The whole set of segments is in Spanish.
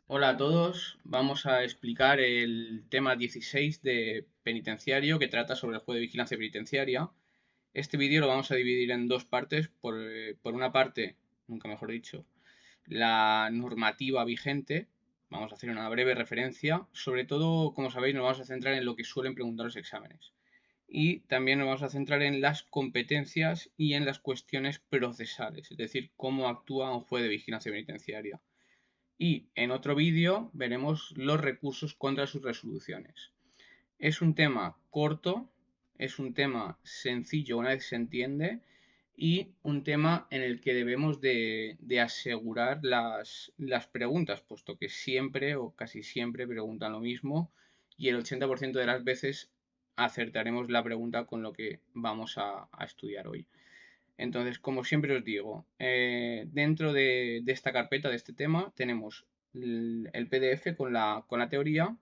Hola a todos, vamos a explicar el tema 16 de penitenciario que trata sobre el juez de vigilancia penitenciaria. Este vídeo lo vamos a dividir en dos partes. Por una parte, nunca mejor dicho, la normativa vigente. Vamos a hacer una breve referencia. Sobre todo, como sabéis, nos vamos a centrar en lo que suelen preguntar los exámenes. Y también nos vamos a centrar en las competencias y en las cuestiones procesales, es decir, cómo actúa un juez de vigilancia penitenciaria. Y en otro vídeo veremos los recursos contra sus resoluciones. Es un tema corto, es un tema sencillo una vez se entiende y un tema en el que debemos de asegurar las preguntas, puesto que siempre o casi siempre preguntan lo mismo y el 80% de las veces acertaremos la pregunta con lo que vamos a estudiar hoy. Entonces, como siempre os digo, dentro de esta carpeta, de este tema, tenemos el PDF con la teoría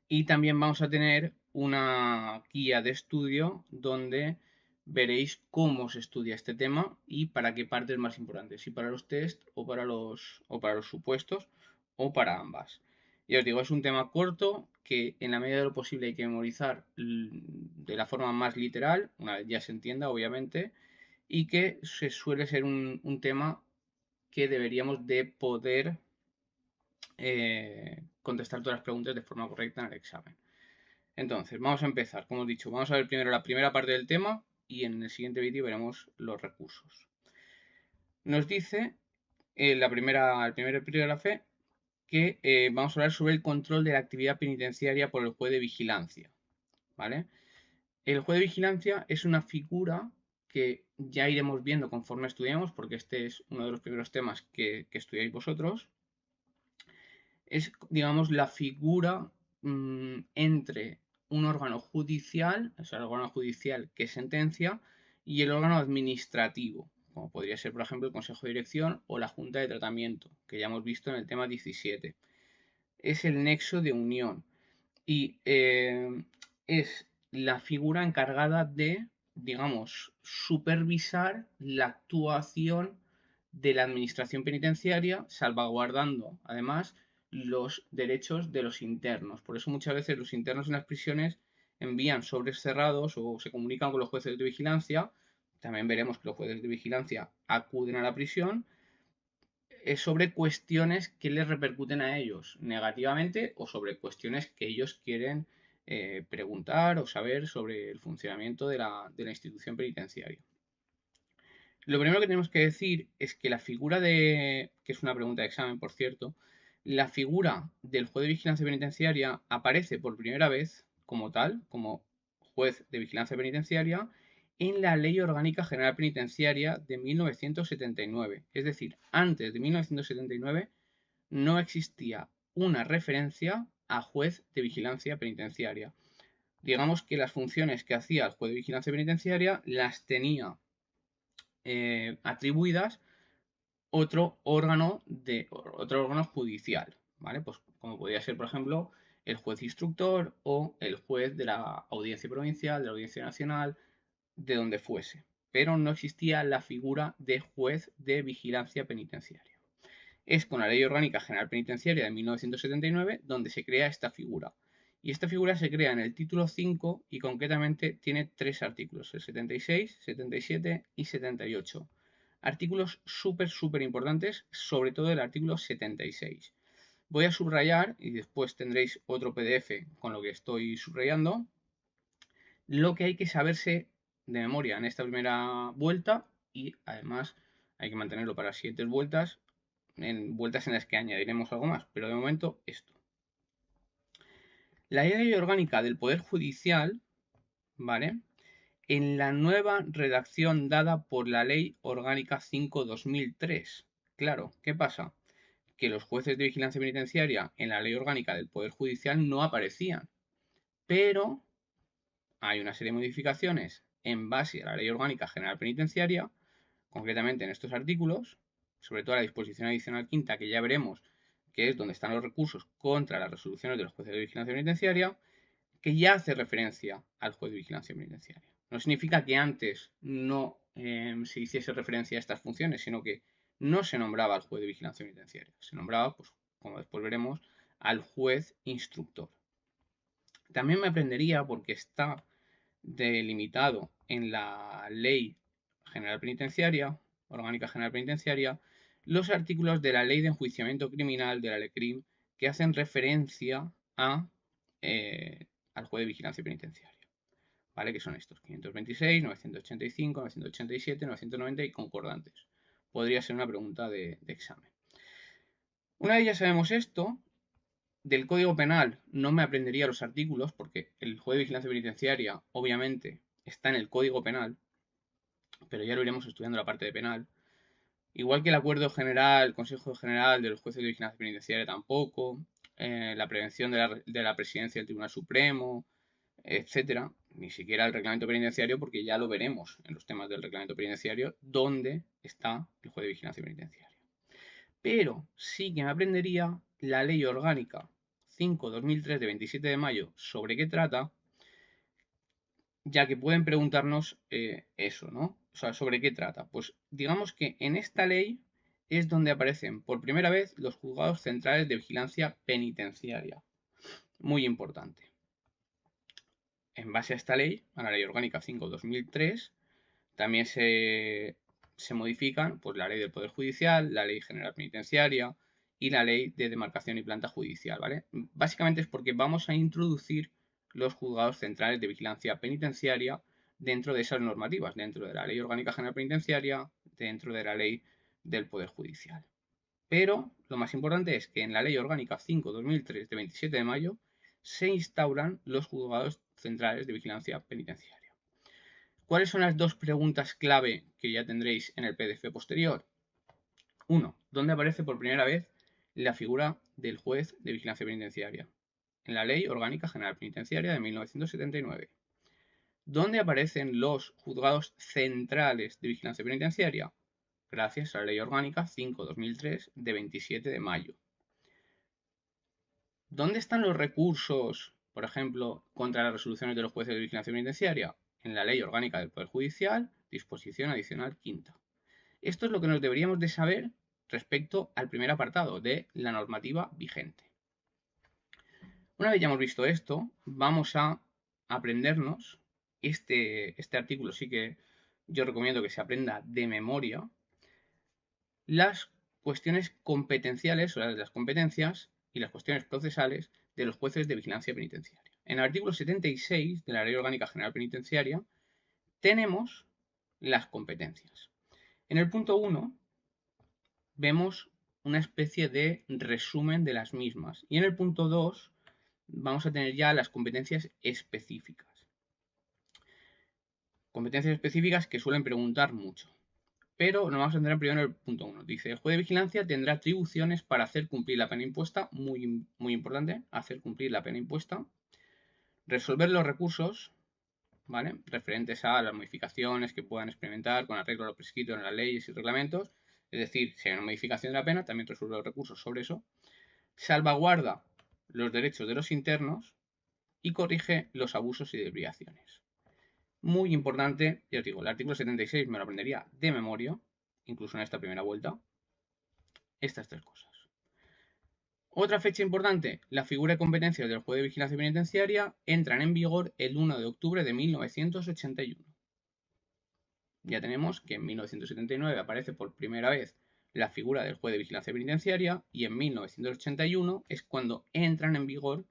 y también vamos a tener una guía de estudio donde veréis cómo se estudia este tema y para qué parte es más importante, si para los test o para los supuestos o para ambas. Ya os digo, es un tema corto que en la medida de lo posible hay que memorizar de la forma más literal, una vez ya se entienda, obviamente, y que se suele ser un tema que deberíamos de poder contestar todas las preguntas de forma correcta en el examen. Entonces, vamos a empezar. Como os he dicho, vamos a ver primero la primera parte del tema y en el siguiente vídeo veremos los recursos. Nos dice el primer epígrafe que vamos a hablar sobre el control de la actividad penitenciaria por el juez de vigilancia. ¿Vale? El juez de vigilancia es una figura que ya iremos viendo conforme estudiamos, porque este es uno de los primeros temas que estudiáis vosotros. Es, digamos, la figura entre un órgano judicial, o sea, el órgano judicial que sentencia, y el órgano administrativo, como podría ser, por ejemplo, el Consejo de Dirección o la Junta de Tratamiento, que ya hemos visto en el tema 17. Es el nexo de unión y es la figura encargada de, digamos, supervisar la actuación de la administración penitenciaria, salvaguardando además los derechos de los internos. Por eso muchas veces los internos en las prisiones envían sobres cerrados o se comunican con los jueces de vigilancia. También veremos que los jueces de vigilancia acuden a la prisión sobre cuestiones que les repercuten a ellos negativamente o sobre cuestiones que ellos quieren preguntar o saber sobre el funcionamiento de la institución penitenciaria. Lo primero que tenemos que decir es que la figura que es una pregunta de examen, por cierto, la figura del juez de vigilancia penitenciaria aparece por primera vez como tal, como juez de vigilancia penitenciaria, en la Ley Orgánica General Penitenciaria de 1979. Es decir, antes de 1979 no existía una referencia a juez de vigilancia penitenciaria. Digamos que las funciones que hacía el juez de vigilancia penitenciaria las tenía atribuidas otro órgano judicial, ¿vale? Pues como podría ser, por ejemplo, el juez instructor o el juez de la audiencia provincial, de la audiencia nacional, de donde fuese. Pero no existía la figura de juez de vigilancia penitenciaria. Es con la Ley Orgánica General Penitenciaria de 1979 donde se crea esta figura. Y esta figura se crea en el título 5 y concretamente tiene tres artículos, el 76, 77 y 78. Artículos súper importantes, sobre todo el artículo 76. Voy a subrayar y después tendréis otro PDF con lo que estoy subrayando lo que hay que saberse de memoria en esta primera vuelta y además hay que mantenerlo para las siguientes vueltas, en vueltas en las que añadiremos algo más, pero de momento esto. La ley orgánica del Poder Judicial, ¿vale? En la nueva redacción dada por la Ley Orgánica 5/2003. Claro, ¿qué pasa? Que los jueces de vigilancia penitenciaria en la Ley Orgánica del Poder Judicial no aparecían, pero hay una serie de modificaciones en base a la Ley Orgánica General Penitenciaria, concretamente en estos artículos, sobre todo la disposición adicional quinta, que ya veremos que es donde están los recursos contra las resoluciones de los jueces de vigilancia penitenciaria, que ya hace referencia al juez de vigilancia penitenciaria. No significa que antes no se hiciese referencia a estas funciones, sino que no se nombraba al juez de vigilancia penitenciaria. Se nombraba pues, como después veremos, al juez instructor. También me aprendería, porque está delimitado en la Ley General Penitenciaria, Orgánica General Penitenciaria, los artículos de la Ley de Enjuiciamiento Criminal, de la LECRIM, que hacen referencia al juez de vigilancia penitenciaria. ¿Vale? Que son estos: 526, 985, 987, 990 y concordantes. Podría ser una pregunta de examen. Una vez ya sabemos esto, del Código Penal no me aprendería los artículos, porque el juez de vigilancia penitenciaria obviamente está en el Código Penal, pero ya lo iremos estudiando la parte de penal. Igual que el acuerdo general, el Consejo General de los jueces de vigilancia penitenciaria tampoco, la prevención de la presidencia del Tribunal Supremo, etcétera, ni siquiera el reglamento penitenciario, porque ya lo veremos en los temas del reglamento penitenciario, dónde está el juez de vigilancia penitenciaria. Pero sí que me aprendería la Ley Orgánica 5/2003 de 27 de mayo, sobre qué trata, ya que pueden preguntarnos eso, ¿no? O sea, ¿sobre qué trata? Pues digamos que en esta ley es donde aparecen por primera vez los juzgados centrales de vigilancia penitenciaria. Muy importante. En base a esta ley, a la Ley Orgánica 5/2003, también se modifican pues, la Ley del Poder Judicial, la Ley General Penitenciaria y la Ley de Demarcación y Planta Judicial, ¿vale? Básicamente es porque vamos a introducir los juzgados centrales de vigilancia penitenciaria dentro de esas normativas, dentro de la Ley Orgánica General Penitenciaria, dentro de la Ley del Poder Judicial. Pero lo más importante es que en la Ley Orgánica 5/2003 de 27 de mayo se instauran los juzgados centrales de vigilancia penitenciaria. ¿Cuáles son las dos preguntas clave que ya tendréis en el PDF posterior? 1. ¿Dónde aparece por primera vez la figura del juez de vigilancia penitenciaria? En la Ley Orgánica General Penitenciaria de 1979. ¿Dónde aparecen los juzgados centrales de vigilancia penitenciaria? Gracias a la Ley Orgánica 5/2003 de 27 de mayo. ¿Dónde están los recursos, por ejemplo, contra las resoluciones de los jueces de vigilancia penitenciaria? En la Ley Orgánica del Poder Judicial, disposición adicional quinta. Esto es lo que nos deberíamos de saber respecto al primer apartado de la normativa vigente. Una vez ya hemos visto esto, vamos a aprendernos este artículo. Sí que yo recomiendo que se aprenda de memoria las cuestiones competenciales, o las competencias y las cuestiones procesales de los jueces de vigilancia penitenciaria. En el artículo 76 de la Ley Orgánica General Penitenciaria tenemos las competencias. En el punto 1 vemos una especie de resumen de las mismas, y en el punto 2 vamos a tener ya las competencias específicas. Competencias específicas que suelen preguntar mucho. Pero nos vamos a centrar primero en el punto 1. Dice: el juez de vigilancia tendrá atribuciones para hacer cumplir la pena impuesta, muy, muy importante, hacer cumplir la pena impuesta, resolver los recursos, ¿vale?, referentes a las modificaciones que puedan experimentar con arreglo a lo prescrito en las leyes y reglamentos, es decir, si hay una modificación de la pena, también resuelve los recursos sobre eso, salvaguarda los derechos de los internos y corrige los abusos y desviaciones. Muy importante, ya os digo, el artículo 76 me lo aprendería de memoria, incluso en esta primera vuelta, estas tres cosas. Otra fecha importante: la figura de competencias del juez de vigilancia penitenciaria entran en vigor el 1 de octubre de 1981. Ya tenemos que en 1979 aparece por primera vez la figura del juez de vigilancia penitenciaria y en 1981 es cuando entran en vigor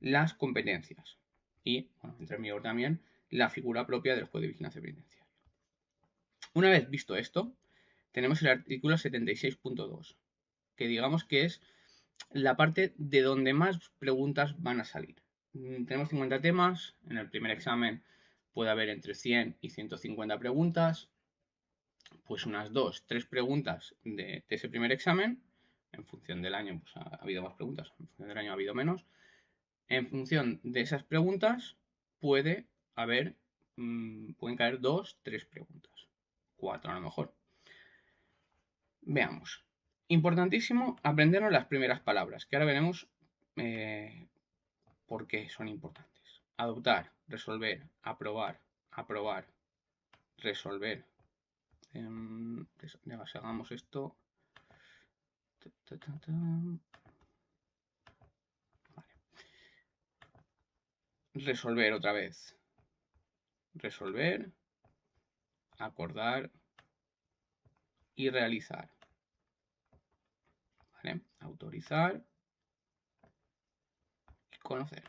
las competencias y, bueno, entra en vigor también la figura propia del juez de vigilancia penitenciaria. Una vez visto esto, tenemos el artículo 76.2, que digamos que es la parte de donde más preguntas van a salir. Tenemos 50 temas, en el primer examen puede haber entre 100 y 150 preguntas, pues unas 2-3 preguntas de ese primer examen. En función del año pues ha habido más preguntas, en función del año ha habido menos. En función de esas preguntas pueden caer 2-3 preguntas, 4 a lo mejor. Veamos. Importantísimo aprendernos las primeras palabras, que ahora veremos por qué son importantes. Adoptar, resolver, aprobar, aprobar, resolver. Hagamos esto. resolver otra vez. Resolver, acordar y realizar. ¿Vale? Autorizar y conocer.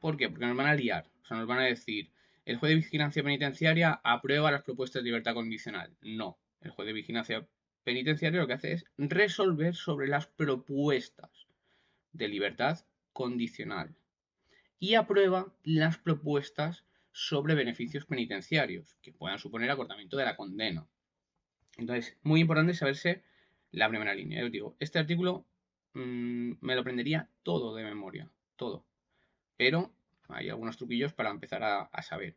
¿Por qué? Porque nos van a liar. O sea, nos van a decir, el juez de vigilancia penitenciaria aprueba las propuestas de libertad condicional. No. El juez de vigilancia penitenciaria lo que hace es resolver sobre las propuestas de libertad condicional y aprueba las propuestas sobre beneficios penitenciarios que puedan suponer acortamiento de la condena. Entonces, muy importante saberse la primera línea. Yo os digo, este artículo me lo aprendería todo de memoria, todo. Pero hay algunos truquillos para empezar a saber.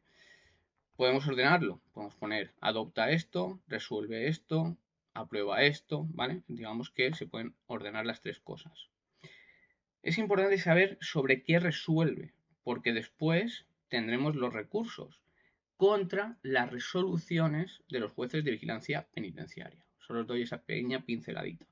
Podemos ordenarlo, podemos poner adopta esto, resuelve esto, aprueba esto, ¿vale? Digamos que se pueden ordenar las tres cosas. Es importante saber sobre qué resuelve, porque después tendremos los recursos contra las resoluciones de los jueces de vigilancia penitenciaria. Solo os doy esa pequeña pinceladita.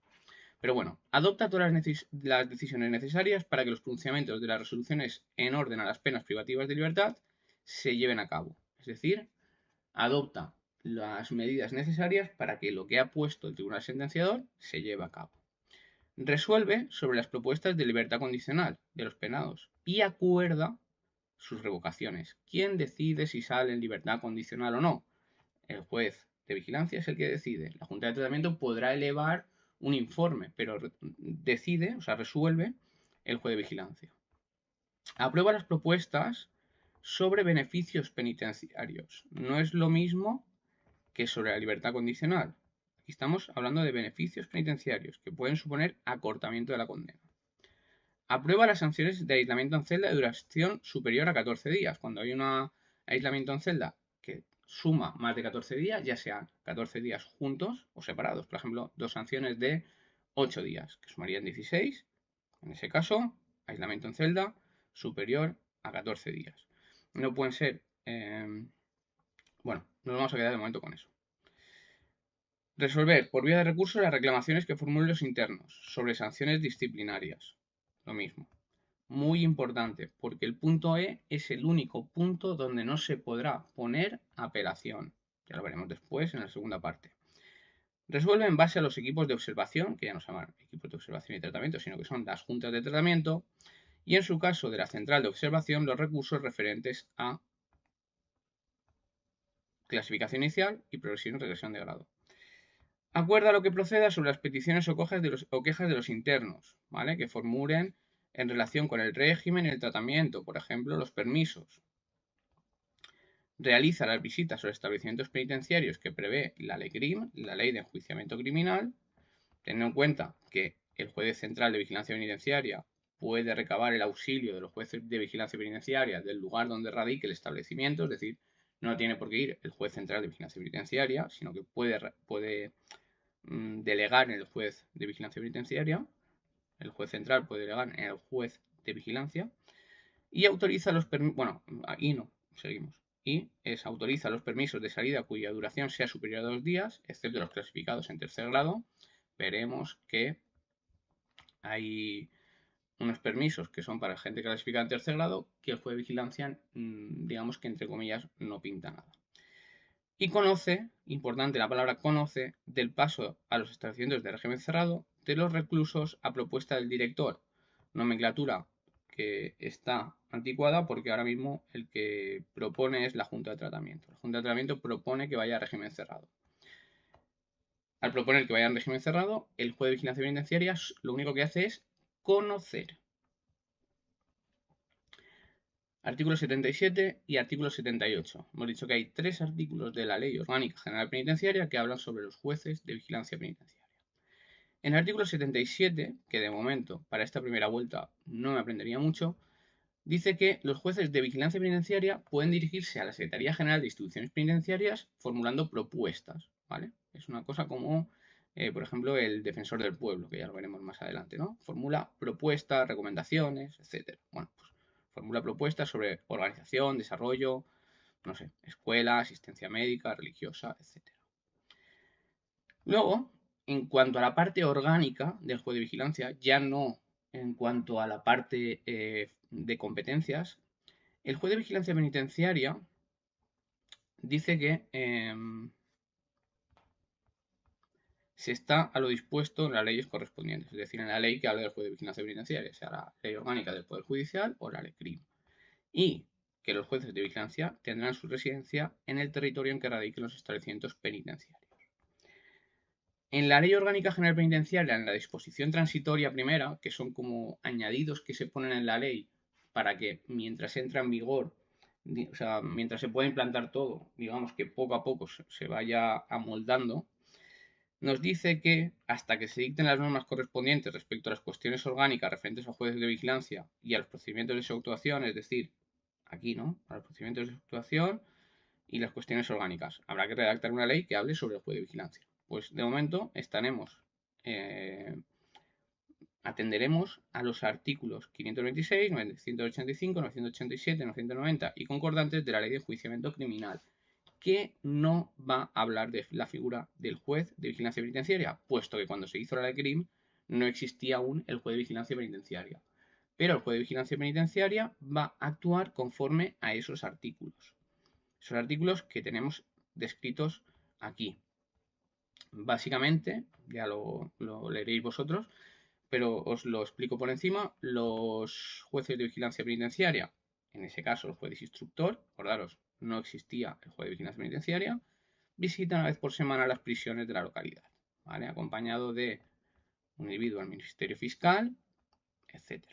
Pero bueno, adopta todas las decisiones necesarias para que los pronunciamientos de las resoluciones en orden a las penas privativas de libertad se lleven a cabo. Es decir, adopta las medidas necesarias para que lo que ha puesto el tribunal sentenciador se lleve a cabo. Resuelve sobre las propuestas de libertad condicional de los penados y acuerda sus revocaciones. ¿Quién decide si sale en libertad condicional o no? El juez de vigilancia es el que decide. La Junta de Tratamiento podrá elevar un informe, pero decide, o sea, resuelve el juez de vigilancia. Aprueba las propuestas sobre beneficios penitenciarios. No es lo mismo que sobre la libertad condicional. Aquí estamos hablando de beneficios penitenciarios que pueden suponer acortamiento de la condena. Aprueba las sanciones de aislamiento en celda de duración superior a 14 días. Cuando hay un aislamiento en celda que suma más de 14 días, ya sean 14 días juntos o separados. Por ejemplo, dos sanciones de 8 días, que sumarían 16. En ese caso, aislamiento en celda superior a 14 días. No pueden ser... bueno, nos vamos a quedar de momento con eso. Resolver por vía de recurso las reclamaciones que formulen los internos sobre sanciones disciplinarias. Lo mismo. Muy importante, porque el punto E es el único punto donde no se podrá poner apelación. Ya lo veremos después en la segunda parte. Resuelve en base a los equipos de observación, que ya no se llaman equipos de observación y tratamiento, sino que son las juntas de tratamiento, y en su caso de la central de observación, los recursos referentes a clasificación inicial y progresión y regresión de grado. Acuerda lo que proceda sobre las peticiones o quejas de los internos, ¿vale? Que formulen en relación con el régimen y el tratamiento, por ejemplo, los permisos. Realiza las visitas a los establecimientos penitenciarios que prevé la ley CRIM, la ley de enjuiciamiento criminal, teniendo en cuenta que el juez central de vigilancia penitenciaria puede recabar el auxilio de los jueces de vigilancia penitenciaria del lugar donde radique el establecimiento, es decir, no tiene por qué ir el juez central de vigilancia penitenciaria, sino que puede delegar en el juez de vigilancia penitenciaria, el juez central puede delegar en el juez de vigilancia y autoriza los permisos, bueno, ahí no, seguimos, y autoriza los permisos de salida cuya duración sea superior a 2 días, excepto los clasificados en tercer grado. Veremos que hay unos permisos que son para gente clasificada en tercer grado que el juez de vigilancia, digamos que entre comillas, no pinta nada. Y conoce, importante la palabra conoce, del paso a los establecimientos de régimen cerrado de los reclusos a propuesta del director. Nomenclatura que está anticuada porque ahora mismo el que propone es la Junta de Tratamiento. La Junta de Tratamiento propone que vaya a régimen cerrado. Al proponer que vaya en régimen cerrado, el juez de vigilancia penitenciaria lo único que hace es conocer. Artículo 77 y artículo 78. Hemos dicho que hay 3 artículos de la Ley Orgánica General Penitenciaria que hablan sobre los jueces de vigilancia penitenciaria. En el artículo 77, que de momento para esta primera vuelta no me aprendería mucho, dice que los jueces de vigilancia penitenciaria pueden dirigirse a la Secretaría General de Instituciones Penitenciarias formulando propuestas, ¿vale? Es una cosa como, por ejemplo, el defensor del pueblo, que ya lo veremos más adelante, ¿no? Formula propuestas, recomendaciones, etc. Bueno, pues formula propuestas sobre organización, desarrollo, no sé, escuela, asistencia médica, religiosa, etc. Luego, en cuanto a la parte orgánica del juez de vigilancia, ya no en cuanto a la parte de competencias, El juez de vigilancia penitenciaria dice que se está a lo dispuesto en las leyes correspondientes, es decir, en la ley que habla del juez de vigilancia penitenciaria, sea la ley orgánica del Poder Judicial o la ley CRIM. Y que los jueces de vigilancia tendrán su residencia en el territorio en que radiquen los establecimientos penitenciarios. En la Ley Orgánica General Penitenciaria, en la disposición transitoria primera, que son como añadidos que se ponen en la ley para que mientras entra en vigor, o sea, mientras se pueda implantar todo, digamos que poco a poco se vaya amoldando, nos dice que hasta que se dicten las normas correspondientes respecto a las cuestiones orgánicas referentes a jueces de vigilancia y a los procedimientos de su actuación, es decir, aquí, ¿no? A los procedimientos de su actuación y las cuestiones orgánicas. Habrá que redactar una ley que hable sobre el juez de vigilancia. Pues de momento atenderemos a los artículos 526, 985, 987, 990 y concordantes de la Ley de Enjuiciamiento Criminal, que no va a hablar de la figura del juez de vigilancia penitenciaria, puesto que cuando se hizo la ley CRIM no existía aún el juez de vigilancia penitenciaria. Pero el juez de vigilancia penitenciaria va a actuar conforme a esos artículos. Esos artículos que tenemos descritos aquí. Básicamente, ya lo leeréis vosotros, pero os lo explico por encima. Los jueces de vigilancia penitenciaria, en ese caso el juez instructor, acordaros, no existía el juez de vigilancia penitenciaria, visita una vez por semana las prisiones de la localidad, ¿vale? Acompañado de un individuo al Ministerio Fiscal, etc.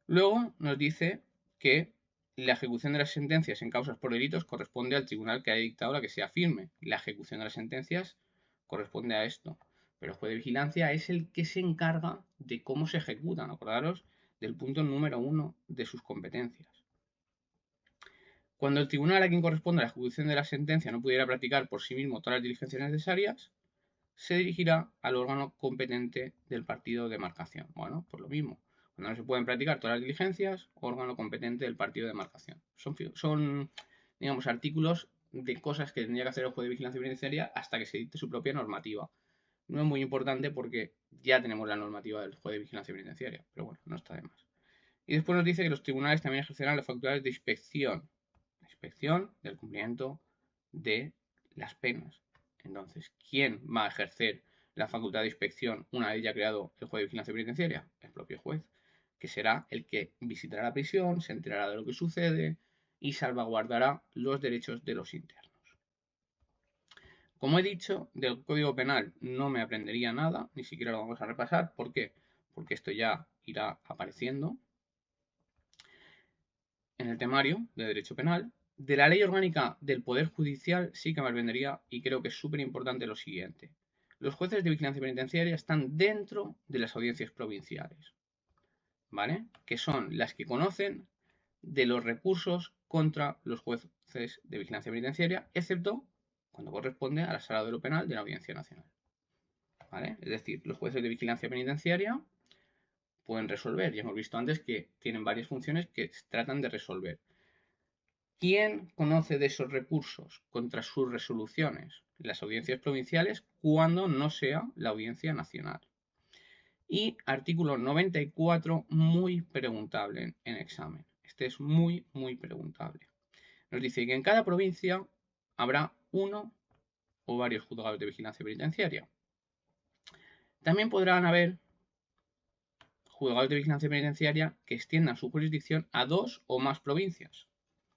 Luego nos dice que la ejecución de las sentencias en causas por delitos corresponde al tribunal que haya dictado la que sea firme. La ejecución de las sentencias corresponde a esto. Pero el juez de vigilancia es el que se encarga de cómo se ejecutan. Acordaros del punto número 1 de sus competencias. Cuando el tribunal a quien corresponde la ejecución de la sentencia no pudiera practicar por sí mismo todas las diligencias necesarias, se dirigirá al órgano competente del partido de demarcación. Bueno, pues lo mismo. Cuando no se pueden practicar todas las diligencias, órgano competente del partido de demarcación. Son digamos, artículos de cosas que tendría que hacer el juez de vigilancia penitenciaria hasta que se dicte su propia normativa. No es muy importante porque ya tenemos la normativa del juez de vigilancia penitenciaria, pero bueno, no está de más. Y después nos dice que los tribunales también ejercerán las facultades de inspección del cumplimiento de las penas. Entonces, ¿quién va a ejercer la facultad de inspección una vez ya creado el juez de vigilancia penitenciaria? El propio juez, que será el que visitará la prisión, se enterará de lo que sucede y salvaguardará los derechos de los internos. Como he dicho, del Código Penal no me aprendería nada, ni siquiera lo vamos a repasar. ¿Por qué? Porque esto ya irá apareciendo en el temario de Derecho Penal. De la Ley Orgánica del Poder Judicial sí que me aprendería, y creo que es súper importante lo siguiente. Los jueces de vigilancia penitenciaria están dentro de las audiencias provinciales, ¿vale? Que son las que conocen de los recursos contra los jueces de vigilancia penitenciaria, excepto cuando corresponde a la sala de lo penal de la Audiencia Nacional, ¿vale? Es decir, los jueces de vigilancia penitenciaria pueden resolver. Ya hemos visto antes que tienen varias funciones que tratan de resolver. ¿Quién conoce de esos recursos contra sus resoluciones? Las audiencias provinciales, cuando no sea la Audiencia Nacional. Y artículo 94, muy preguntable en examen. Este es muy, muy preguntable. Nos dice que en cada provincia habrá uno o varios juzgados de vigilancia penitenciaria. También podrán haber juzgados de vigilancia penitenciaria que extiendan su jurisdicción a 2 o más provincias.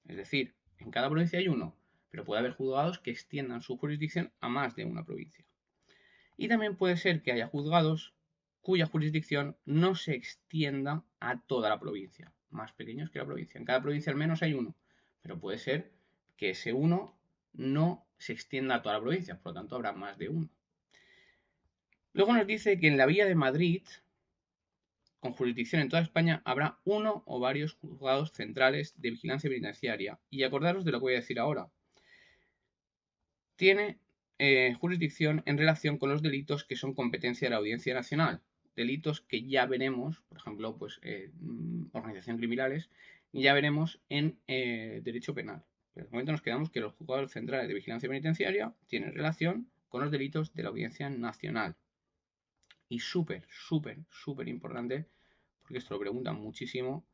Es decir, en cada provincia hay uno, pero puede haber juzgados que extiendan su jurisdicción a más de una provincia. Y también puede ser que haya juzgados cuya jurisdicción no se extienda a toda la provincia, más pequeños que la provincia. En cada provincia al menos hay uno, pero puede ser que ese uno no se extienda a toda la provincia, por lo tanto habrá más de uno. Luego nos dice que en la Villa de Madrid, con jurisdicción en toda España, habrá uno o varios juzgados centrales de vigilancia penitenciaria. Y acordaros de lo que voy a decir ahora. Tiene jurisdicción en relación con los delitos que son competencia de la Audiencia Nacional. Delitos que ya veremos, por ejemplo, pues organización criminales, y ya veremos en derecho penal. Pero de momento nos quedamos que los juzgados centrales de vigilancia penitenciaria tienen relación con los delitos de la Audiencia Nacional. Y súper, súper, súper importante, porque esto lo preguntan muchísimo,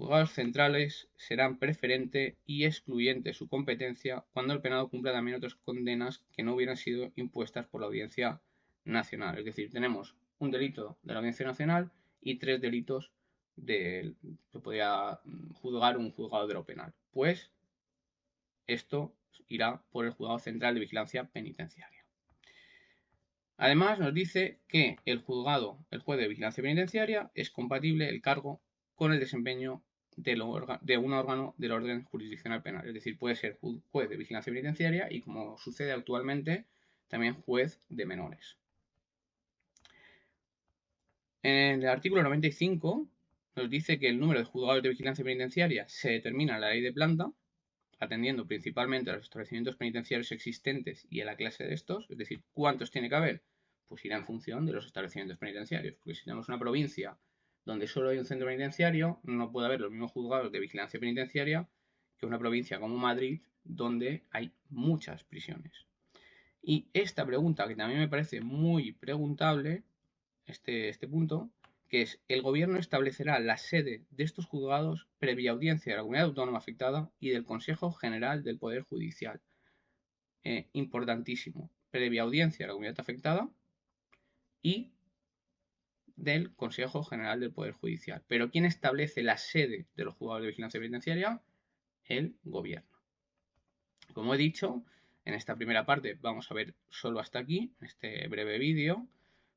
juzgados centrales serán preferente y excluyente su competencia cuando el penado cumpla también otras condenas que no hubieran sido impuestas por la Audiencia Nacional. Es decir, tenemos un delito de la Audiencia Nacional y 3 delitos que podría juzgar un juzgado de lo penal. Pues esto irá por el Juzgado Central de Vigilancia Penitenciaria. Además, nos dice que el juez de vigilancia penitenciaria, es compatible el cargo con el desempeño de un órgano del orden jurisdiccional penal. Es decir, puede ser juez de vigilancia penitenciaria y, como sucede actualmente, también juez de menores. En el artículo 95 nos dice que el número de juzgados de vigilancia penitenciaria se determina en la ley de planta, atendiendo principalmente a los establecimientos penitenciarios existentes y a la clase de estos, es decir, ¿cuántos tiene que haber? Pues irá en función de los establecimientos penitenciarios, porque si tenemos una provincia donde solo hay un centro penitenciario, no puede haber los mismos juzgados de vigilancia penitenciaria que una provincia como Madrid, donde hay muchas prisiones. Y esta pregunta, que también me parece muy preguntable, este punto, que es: el gobierno establecerá la sede de estos juzgados previa audiencia de la comunidad autónoma afectada y del Consejo General del Poder Judicial. Importantísimo, previa audiencia de la comunidad afectada y del Consejo General del Poder Judicial. Pero ¿quién establece la sede de los juzgados de vigilancia penitenciaria? El gobierno. Como he dicho, en esta primera parte vamos a ver solo hasta aquí, en este breve vídeo,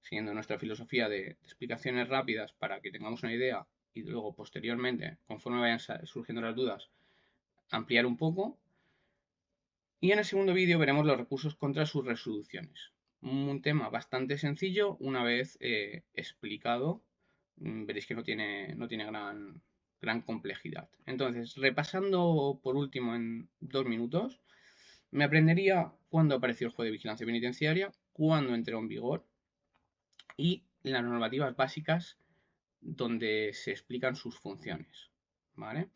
siguiendo nuestra filosofía de explicaciones rápidas para que tengamos una idea y luego posteriormente, conforme vayan surgiendo las dudas, ampliar un poco. Y en el segundo vídeo veremos los recursos contra sus resoluciones. Un tema bastante sencillo, una vez explicado, veréis que no tiene gran complejidad. Entonces, repasando por último en 2 minutos, me aprendería cuándo apareció el juez de vigilancia penitenciaria, cuándo entró en vigor y las normativas básicas donde se explican sus funciones, ¿vale?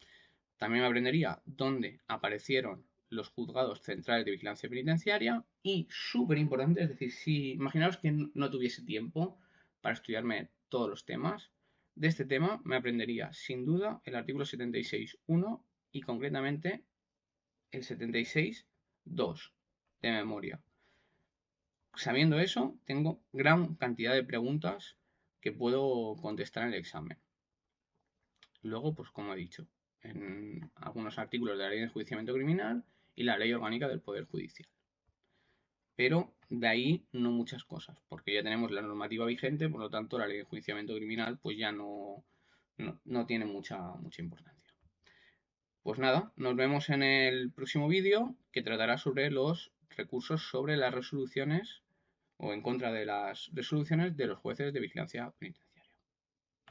También me aprendería dónde aparecieron los juzgados centrales de vigilancia penitenciaria y, súper importante, es decir, si imaginaos que no tuviese tiempo para estudiarme todos los temas, de este tema me aprendería sin duda el artículo 76.1 y concretamente el 76.2 de memoria. Sabiendo eso, tengo gran cantidad de preguntas que puedo contestar en el examen. Luego, pues como he dicho, en algunos artículos de la Ley de Enjuiciamiento Criminal y la Ley Orgánica del Poder Judicial. Pero de ahí no muchas cosas, porque ya tenemos la normativa vigente, por lo tanto la Ley de Enjuiciamiento Criminal pues ya no tiene mucha importancia. Pues nada, nos vemos en el próximo vídeo, que tratará sobre los recursos sobre las resoluciones o en contra de las resoluciones de los jueces de vigilancia penitenciaria.